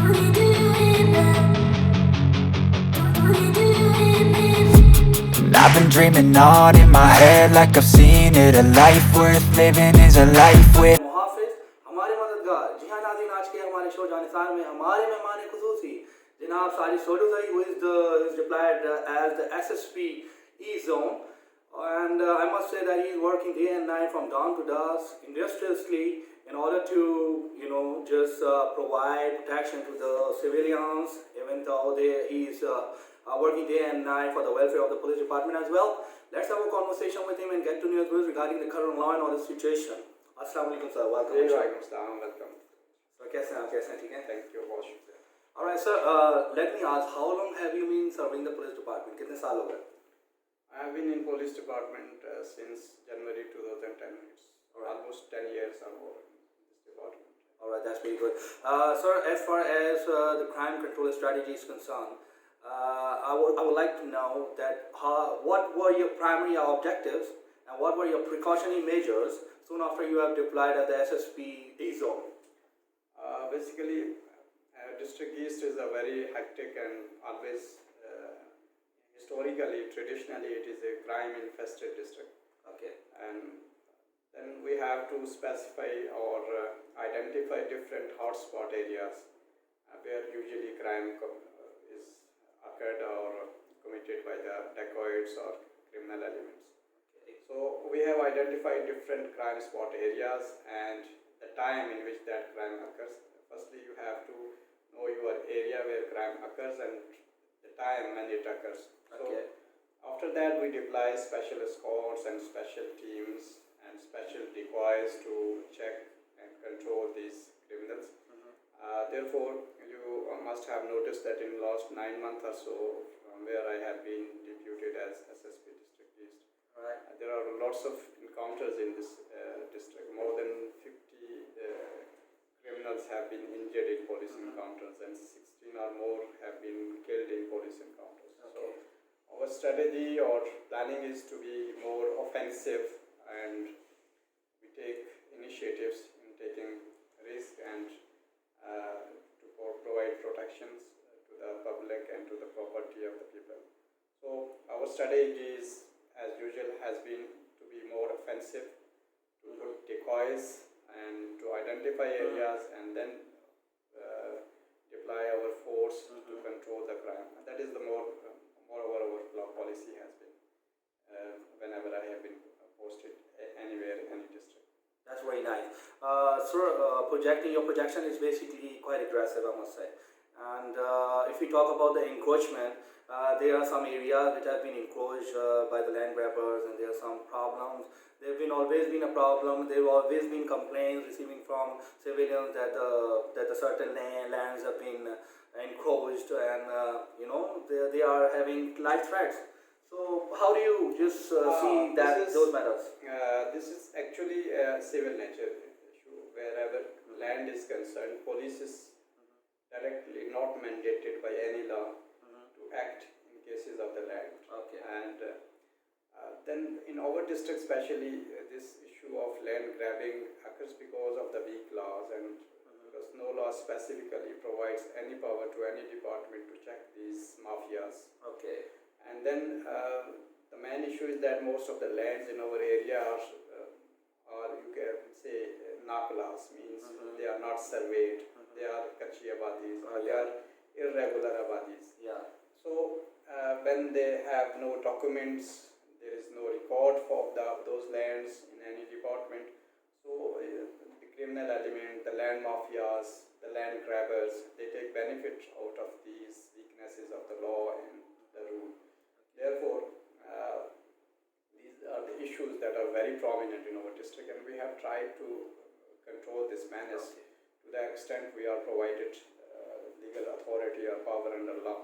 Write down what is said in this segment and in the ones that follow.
I've been dreaming on in my head like I've seen it. A life worth living is a life with मुहाफिज हमारे मददगार। जी हाँ नाज़रीन, आज के हमारे शो जानिसार में हमारे मेहमान खुसूसी जनाब Sajid सोडोज़ाई, who is deployed as the SSP E-Zone, and I must say that he is working day and night from dawn to dusk industriously in order to just provide protection to the civilians, even though he is working day and night for the welfare of the police department as well. Let's have a conversation with him and get to know his views regarding the current law and order situation. Assalamu alaikum sir, welcome. Welcome. So कैसे हैं आप? कैसे हैं? ठीक हैं? Thank you, बहुत शुक्रिया. All right sir, let me ask, how long have you been serving the police department? कितने साल हो गए? I have been in police department since January 2010. It's almost 10 years or more in this department. All right, that's pretty good. Sir, as far as the crime control strategy is concerned, I would like to know that what were your primary objectives and what were your precautionary measures soon after you have deployed at the SSP E-Zone? Basically, District East is a very hectic and always, historically, traditionally, it is a crime-infested district. Okay. And then we have to specify or identify different hotspot areas where usually crime is occurred or committed by the dacoits or criminal elements. Okay. So we have identified different crime spot areas and the time in which that crime occurs. Firstly, you have to know your area where crime occurs and the time when it occurs. Okay. So after that, we deploy special escorts and special teams and special decoys to check and control these criminals. Therefore, you must have noticed that in the last 9 months or so, where I have been deputed as SSP District East, Right. there are lots of encounters in this district. More than 50 criminals have been injured in police encounters and 16 or more have been killed in police encounters. Okay. So our strategy or planning is to be more offensive and we take initiatives in taking risk and to provide protections to the public and to the property of the people. So our strategy is, as usual, has been to be more offensive, to put decoys and to identify areas and then deploy our force to control the crime. And that is the moreover our law policy has been whenever I have been posted anywhere in any district. That's very nice. Sir, your projection is basically quite aggressive, I must say. And if we talk about the encroachment, there are some areas which have been encroached by the land grabbers, and there are some problems. There have always been a problem. There have always been complaints receiving from civilians that the certain lands have been encroached, and they are having life threats. So how do you just see those matters? This is actually a civil nature issue. Wherever land is concerned, police is directly not mandated by any law to act in cases of the land. Okay. And then in our district especially, this issue of land grabbing occurs because of the weak laws and because no law specifically provides any power to any department to check these mafias. Okay. And then the main issue is that most of the lands in our area are you can say naklas, means they are not surveyed, they are kachi abadis, they are irregular abadis. Yeah. So when they have no documents, there is no record for those lands in any department. So the criminal element, the land mafias, the land grabbers, they take benefit out of these weaknesses of the law and the rule. Therefore, these are the issues that are very prominent in our district, and we have tried to control this menace to the extent we are provided legal authority or power under law.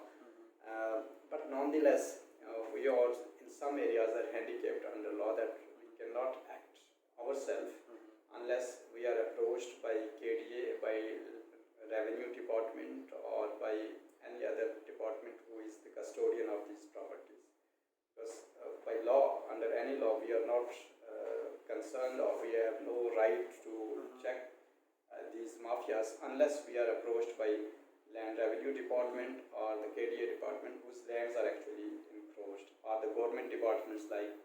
But nonetheless, we are in some areas are handicapped under law that we cannot act ourselves unless we are approached by KDA, by Revenue Department, or by any other department who is the custodian of these properties. Because by law, under any law, we are not concerned or we have no right to check these mafias unless we are approached by land revenue department or the KDA department whose lands are actually encroached, or the government departments like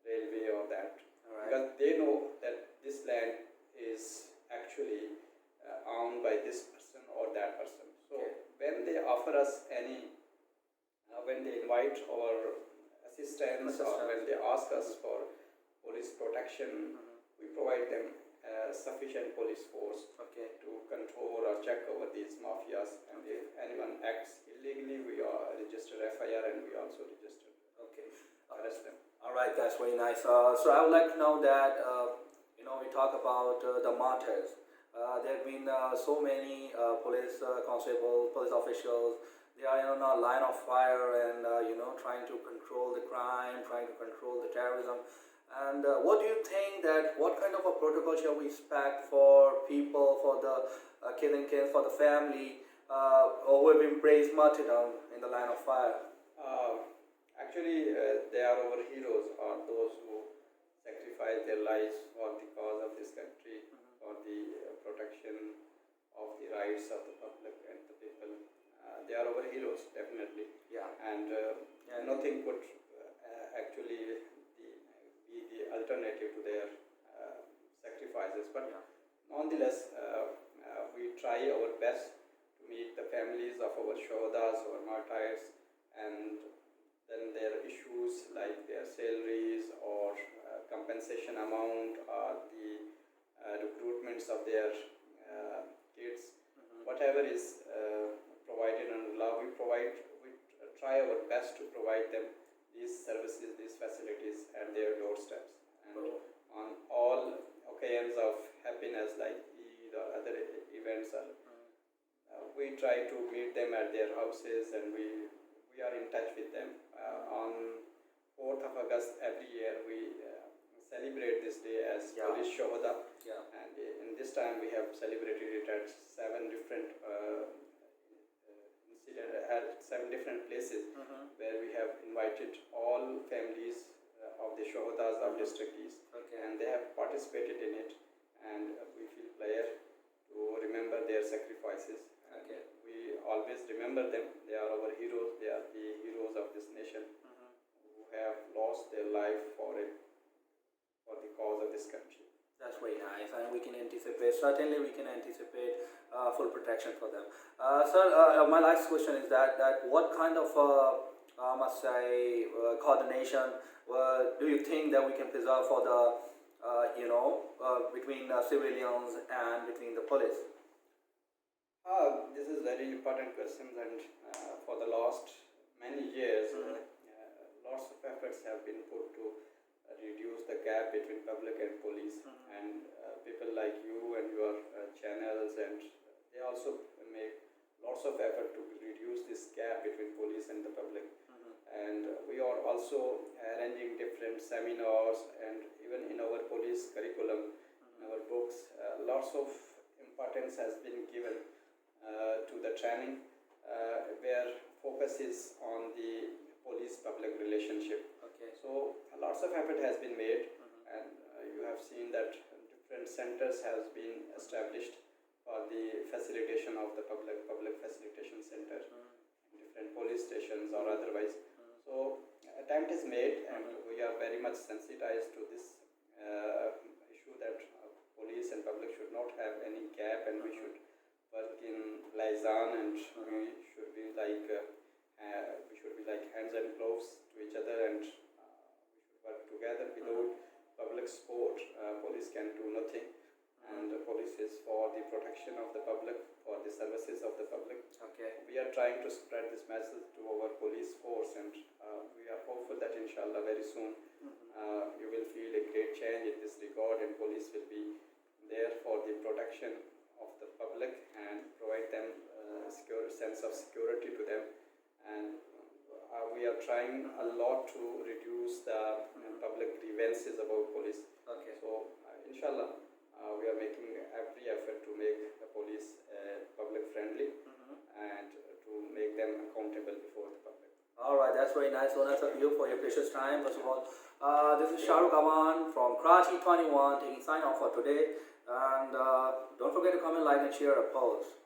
railway or that, because they know that this land is actually owned by this person or that person. So when they offer us any, when they invite our assistance, or when they ask us for police protection, we provide them sufficient police force to control or check over these mafias, and if anyone acts illegally, we are register FIR, and we also register arrest them. All right, that's very nice. So I would like to know that we talk about the martyrs. There have been so many police constables, police officials. They are in a line of fire and trying to control the crime, trying to control the terrorism. And what do you think that what kind of a protocol shall we expect for people, for the killing kids, for the family who have embraced martyrdom in the line of fire? Actually, they are our heroes, or those who sacrifice their lives for the cause of this country, for the protection of the rights of the public and the people. They are our heroes, definitely. Yeah. And nothing could actually be the alternative to their sacrifices. But nonetheless, we try our best to meet the families of our shohadas or martyrs, and then their issues like their salaries or compensation amount, or the recruitments of their kids, whatever is provided under law, we try our best to provide them these services, these facilities at their doorsteps. And on all occasions of happiness like Eid or other events, we try to meet them at their houses, and we are in touch with them. On 4th of August every year we celebrate this day as Police Shohada, and in this time we have celebrated it at 7 different at 7 different places, where we have invited all families of the Shohadas of District East, and they have participated in it, and we feel pleasure to remember their sacrifices. We always remember them. They are our heroes. They are the heroes of this nation, who have lost their life for the cause of this country. That's very nice, and we can anticipate, certainly we can anticipate full protection for them. Sir, my last question is that what kind of, coordination do you think that we can preserve for the, between civilians and between the police? This is very important question, and for the last many years, lots of efforts have been put to reduce the gap between public and police, and people like you and your channels, and they also make lots of effort to reduce this gap between police and the public. And we are also arranging different seminars, and even in our police curriculum, in our books, lots of importance has been given to the training, where focus is on the police-public relationship. So lots of effort has been made, and you have seen that different centers has been established for the facilitation of the public facilitation center, different police stations or otherwise. So attempt is made, and we are very much sensitized to this issue that police and public should not have any gap, and we should work in liaison, and we should be like hands and gloves to each other, and we should work together. Without public support, police can do nothing, and the police is for the protection of the public, for the services of the public. We are trying to spread this message to our police force, and we are hopeful that inshallah very soon you will feel a great change in this regard, and police will be there for the protection of the public and provide them a secure sense of security to them. And we are trying a lot to reduce the public grievances about police. So inshallah we are making every effort to make the police public friendly, and to make them accountable before the public. Alright, that's very nice. So thank you for your precious time. First of all, this is Shahrukh Awan from Karachi 21 taking sign off for today. And don't forget to comment, like, and share our post.